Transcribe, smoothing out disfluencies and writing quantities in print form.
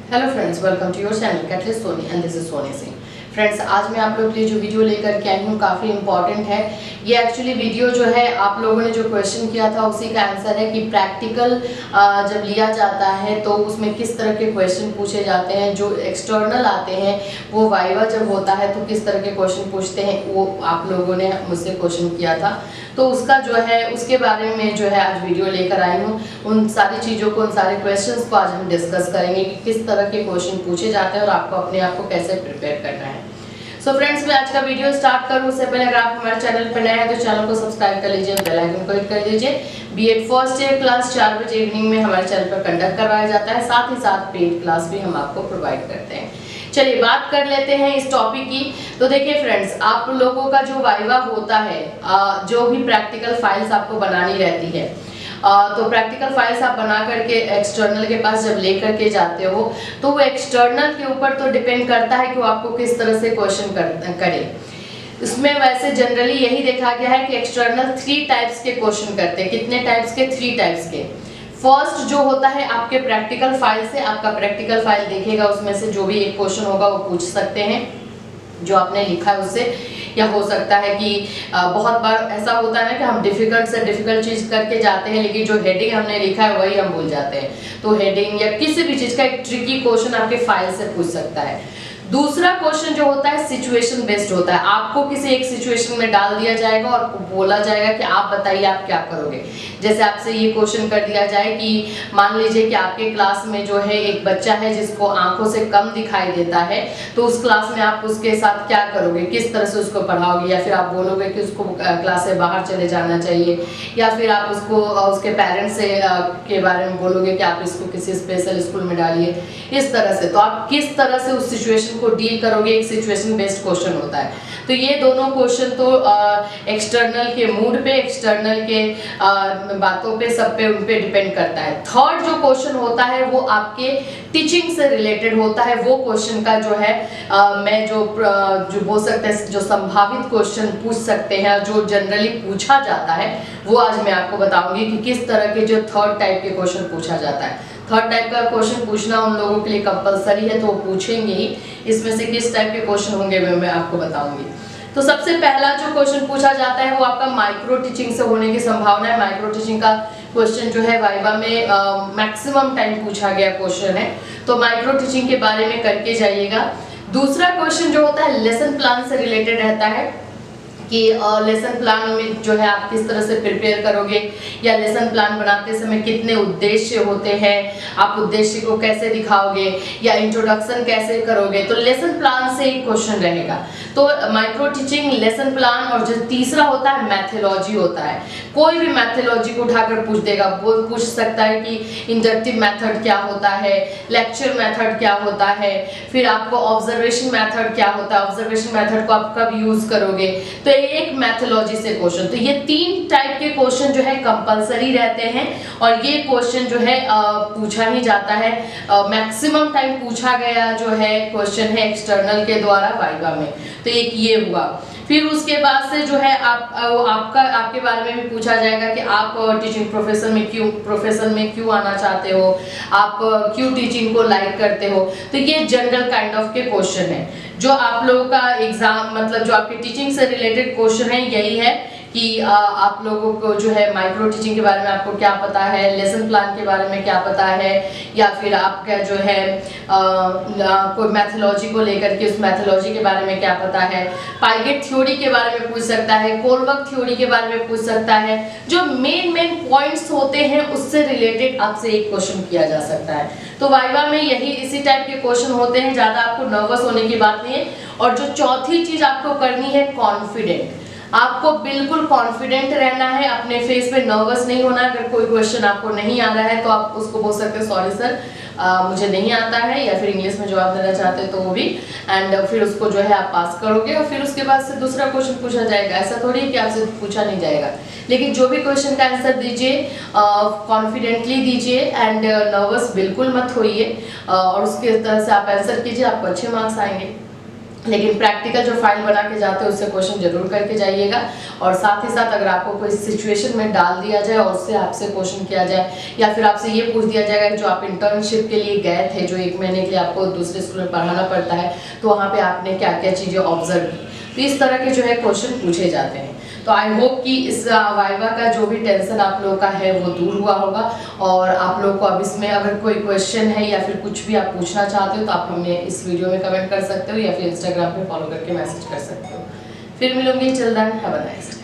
Hello friends, welcome to your channel catalyst Soni and this is Soni Singh. Friends, आज मैं आप लोगों के लिए जो वीडियो लेकर के आई हूँ काफ़ी इंपॉर्टेंट है। ये एक्चुअली वीडियो जो है आप लोगों ने जो क्वेश्चन किया था उसी का आंसर है कि प्रैक्टिकल जब लिया जाता है तो उसमें किस तरह के क्वेश्चन पूछे जाते हैं। जो एक्सटर्नल आते हैं वो वाइवा जब होता है तो किस तरह के क्वेश्चन पूछते हैं, वो आप लोगों ने मुझसे क्वेश्चन किया था। तो उसका जो है उसके बारे में जो है आज वीडियो लेकर आई हूँ। उन सारी चीज़ों को, उन सारे क्वेश्चंस को आज हम डिस्कस करेंगे कि किस तरह के क्वेश्चन पूछे जाते हैं और आपको अपने आप को कैसे प्रिपेयर करना है। सो फ्रेंड्स, मैं आज का वीडियो स्टार्ट करूँ उससे पहले अगर आप हमारे चैनल पर नए हैं तो चैनल को सब्सक्राइब कर लीजिए, बेल आइकन को हिट कर दीजिए। बीएड फर्स्ट ईयर क्लास 4 बजे इवनिंग में हमारे चैनल पर कंडक्ट करवाया जाता है, साथ ही साथ पेड क्लास भी हम आपको प्रोवाइड करते हैं। चलिए बात कर लेते हैं इस टॉपिक की। तो देखिए फ्रेंड्स, आप लोगों का जो वाइवा होता है, जो भी प्रैक्टिकल फाइल्स आपको बनानी रहती है, तो प्रैक्टिकल फाइल्स आप बना करके एक्सटर्नल के पास जब लेकर के जाते हो तो वो एक्सटर्नल के ऊपर तो डिपेंड करता है कि वो आपको किस तरह से क्वेश्चन करे। इसमें वैसे जनरली यही देखा गया है कि एक्सटर्नल 3 टाइप्स के क्वेश्चन करते हैं। कितने टाइप्स के? 3 टाइप्स के। फर्स्ट जो होता है आपके प्रैक्टिकल फाइल से, आपका प्रैक्टिकल फाइल देखेगा, उसमें से जो भी एक क्वेश्चन होगा वो पूछ सकते हैं जो आपने लिखा है उससे। या हो सकता है कि बहुत बार ऐसा होता है ना कि हम डिफिकल्ट से डिफिकल्ट चीज़ करके जाते हैं लेकिन जो हेडिंग हमने लिखा है वही हम भूल जाते हैं। तो हेडिंग या किसी भी चीज़ का एक ट्रिकी क्वेश्चन आपके फाइल से पूछ सकता है। दूसरा क्वेश्चन जो होता है सिचुएशन बेस्ड होता है। आपको किसी एक सिचुएशन में डाल दिया जाएगा और बोला जाएगा कि आप बताइए आप क्या करोगे। जैसे आपसे ये क्वेश्चन कर दिया जाए कि मान लीजिए कि आपके क्लास में जो है एक बच्चा है जिसको आंखों से कम दिखाई देता है, तो उस क्लास में आप उसके साथ क्या करोगे, किस तरह से उसको पढ़ाओगे। या फिर आप बोलोगे कि उसको क्लास से बाहर चले जाना चाहिए, या फिर आप उसको उसके पेरेंट्स से के बारे में बोलोगे कि आप इसको किसी स्पेशल स्कूल में डालिए, इस तरह से। तो आप किस तरह से उस सिचुएशन को डील करोगे, एक सिचुएशन बेस्ड क्वेश्चन होता है। तो ये दोनों क्वेश्चन तो एक्सटर्नल के मूड पे, एक्सटर्नल के बातों पे, सब पे, उन पे डिपेंड करता है। थर्ड जो क्वेश्चन होता है वो आपके टीचिंग से रिलेटेड होता है। वो क्वेश्चन का जो है मैं जो बोल सकते हैं, जो संभावित क्वेश्चन पूछ सकते हैं, जो जनरली पूछा जाता है, वो आज मैं आपको बताऊंगी कि किस तरह के जो थर्ड टाइप के क्वेश्चन पूछा जाता है। थर्ड टाइप का क्वेश्चन पूछना उन लोगों के लिए कंपलसरी है, तो वो पूछेंगे ही। इसमें से किस टाइप के क्वेश्चन होंगे मैं आपको बताऊंगी। तो सबसे पहला जो क्वेश्चन पूछा जाता है वो आपका माइक्रो टीचिंग से होने की संभावना है। माइक्रो टीचिंग का क्वेश्चन जो है वाइवा में मैक्सिमम टाइम पूछा गया क्वेश्चन है, तो माइक्रो टीचिंग के बारे में करके जाइएगा। दूसरा क्वेश्चन जो होता है लेसन प्लान से रिलेटेड रहता है कि लेसन प्लान में जो है आप किस तरह से प्रिपेयर करोगे, या लेसन प्लान बनाते समय कितने उद्देश्य होते हैं, आप उद्देश्य को कैसे दिखाओगे, या इंट्रोडक्शन कैसे करोगे। तो लेसन प्लान से एक क्वेश्चन रहेगा। तो माइक्रो टीचिंग, लेसन प्लान, और जो तीसरा होता है मैथोलॉजी होता है। कोई भी मैथोलॉजी को उठाकर पूछ देगा। वो पूछ सकता है कि इंडक्टिव मेथड क्या होता है, लेक्चर मेथड क्या होता है, फिर आपको ऑब्जर्वेशन मेथड क्या होता है, ऑब्जर्वेशन मेथड को आप कब यूज करोगे। तो एक मैथोलॉजी से क्वेश्चन। तो ये 3 टाइप के क्वेश्चन जो है कंपलसरी रहते हैं और ये क्वेश्चन जो है पूछा ही जाता है। मैक्सिमम टाइम पूछा गया जो है क्वेश्चन है एक्सटर्नल के द्वारा वाइवा में। तो एक ये हुआ। फिर उसके बाद से जो है आपके बारे में भी पूछा जाएगा कि आप टीचिंग प्रोफेशन में क्यों आना चाहते हो, आप क्यों टीचिंग को लाइक करते हो। तो ये जनरल काइंड ऑफ के क्वेश्चन है जो आप लोगों का एग्जाम, मतलब जो आपके टीचिंग से रिलेटेड क्वेश्चन है, यही है कि आप लोगों को जो है माइक्रो टीचिंग के बारे में आपको क्या पता है, लेसन प्लान के बारे में क्या पता है, या फिर आपका जो है कोई मैथोलॉजी को लेकर के उस मैथोलॉजी के बारे में क्या पता है, पाइगेट थ्योरी के बारे में पूछ सकता है, कोलबर्ग थ्योरी के बारे में पूछ सकता है। जो मेन पॉइंट्स होते हैं उससे रिलेटेड आपसे एक क्वेश्चन किया जा सकता है। तो वाइवा में यही इसी टाइप के क्वेश्चन होते हैं, ज़्यादा आपको नर्वस होने की बात नहीं है। और जो चौथी चीज़ आपको करनी है, कॉन्फिडेंट। आपको बिल्कुल कॉन्फिडेंट रहना है, अपने फेस पे नर्वस नहीं होना। अगर कोई क्वेश्चन आपको नहीं आ रहा है तो आप उसको बोल सकते हैं सॉरी सर मुझे नहीं आता है, या फिर इंग्लिश में जवाब देना चाहते हैं तो वो भी, एंड फिर उसको जो है आप पास करोगे और फिर उसके बाद से दूसरा क्वेश्चन पूछा जाएगा। ऐसा थोड़ी है कि आपसे पूछा नहीं जाएगा, लेकिन जो भी क्वेश्चन का आंसर दीजिए कॉन्फिडेंटली दीजिए एंड नर्वस बिल्कुल मत होइए, और उसके तरह से आप आंसर कीजिए, आपको अच्छे मार्क्स आएंगे। लेकिन प्रैक्टिकल जो फाइल बना के जाते हैं उससे क्वेश्चन जरूर करके जाइएगा। और साथ ही साथ अगर आपको कोई सिचुएशन में डाल दिया जाए और उससे आपसे क्वेश्चन किया जाए या फिर आपसे ये पूछ दिया जाएगा कि जो आप इंटर्नशिप के लिए गए थे, जो 1 महीने के लिए आपको दूसरे स्कूल में पढ़ाना पड़ता है, तो वहाँ पे आपने क्या क्या चीज़ें ऑब्जर्व की, तो इस तरह के जो है क्वेश्चन पूछे जाते हैं। तो आई होप कि इस वाइवा का जो भी टेंशन आप लोगों का है वो दूर हुआ होगा। और आप लोगों को अब इसमें अगर कोई क्वेश्चन है या फिर कुछ भी आप पूछना चाहते हो तो आप हमें इस वीडियो में कमेंट कर सकते हो या फिर इंस्टाग्राम पे फॉलो करके मैसेज कर सकते हो। फिर मिलूंगी, chill then, have a nice day.